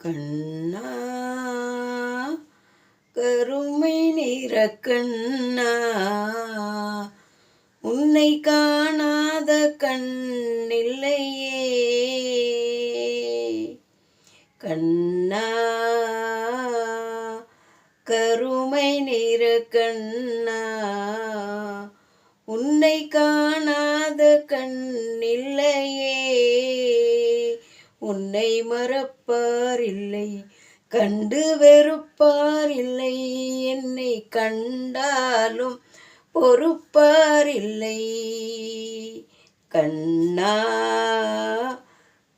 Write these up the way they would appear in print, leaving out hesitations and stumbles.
கண்ணா கருமை நிற கண்ணா, உன்னை காணாத கண்ணில்லையே. கண்ணா கருமை நிற கண்ணா, உன்னை காணாத கண்ணில்லையே. உன்னை மறப்பார் இல்லை, கண்டு வெறுப்பார் இல்லை, என்னை கண்டாலும் பொறுப்பார் இல்லை. கண்ணா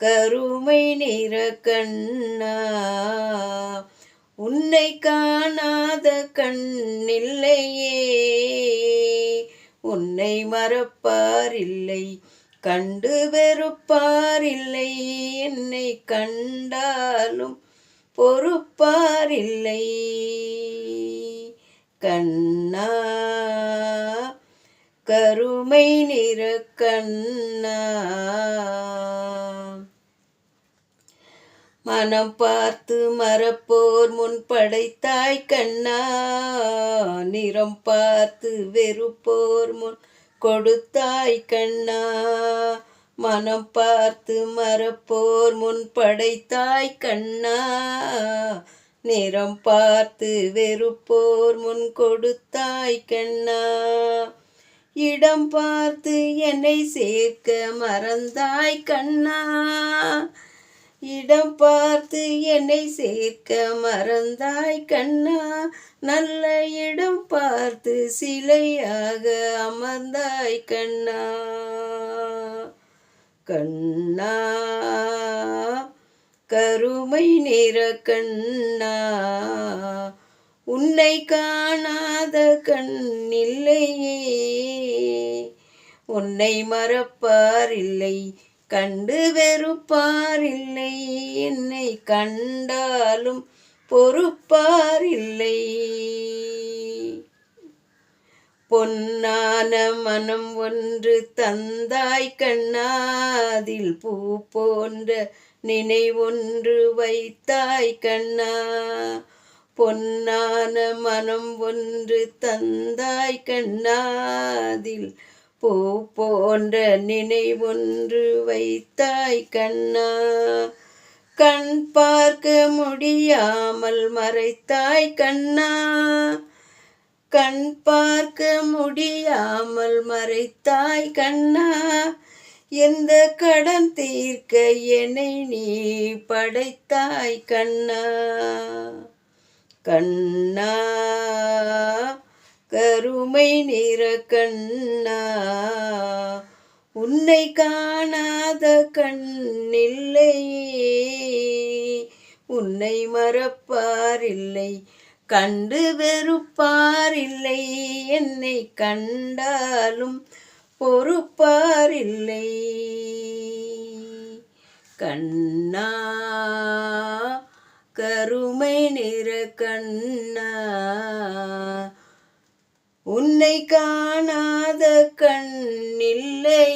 கருமை நிற கண்ணா, உன்னை காணாத கண்ணில்லையே. உன்னை மறப்பார் இல்லை, கண்டு வெறுப்பார் இல்லை, என்னை கண்டாலும் பொறுப்பார் இல்லை. கண்ணா கருமை நிற கண்ணா, மனம் பார்த்து மறப்போர் முன் படைத்தாய் கண்ணா, நிறம் பார்த்து வெறுப்போர் முன் கொடுத்தாய் கண்ணா. மனம் பார்த்து மறப்போர் முன் படைத்தாய் கண்ணா, நிறம் பார்த்து வெறுப்போர் முன் கொடுத்தாய் கண்ணா. இடம் பார்த்து என்னை சேர்க்க மறந்தாய் கண்ணா, இடம் பார்த்து என்னை சேர்க்க மறந்தாய் கண்ணா. நல்ல இடம் பார்த்து சிலையாக அமர்ந்தாய் கண்ணா. கண்ணா கருமை நிற கண்ணா, உன்னை காணாத கண்ணில்லையே. உன்னை மறப்பார் இல்லை, கண்டு வெறுப்பார் இல்லை, என்னை கண்டாலும் பொறுப்பார் இல்லை. பொன்னான மனம் ஒன்று தந்தாய் கண்ணா, அதில் பூ போன்ற நினைவொன்று வைத்தாய் கண்ணா. பொன்னான மனம் ஒன்று தந்தாய் கண்ணா, அதில் பூ போன்ற நினைவொன்று வைத்தாய் கண்ணா. கண் பார்க்க முடியாமல் மறைத்தாய் கண்ணா, கண் பார்க்க முடியாமல் மறைத்தாய் கண்ணா. எந்த கடன் தீர்க்க என்னை நீ படைத்தாய் கண்ணா. கண்ணா கருமை நிற கண்ணா, உன்னை காணாத கண்ணில்லையே. உன்னை மறப்பார் இல்லை, கண்டு வெறுப்பார் இல்லை, என்னை கண்டாலும் பொறுப்பார் இல்லை. கண்ணா கருமை நிற கண்ணா, உன்னை காணாத கண்ணில்லையே.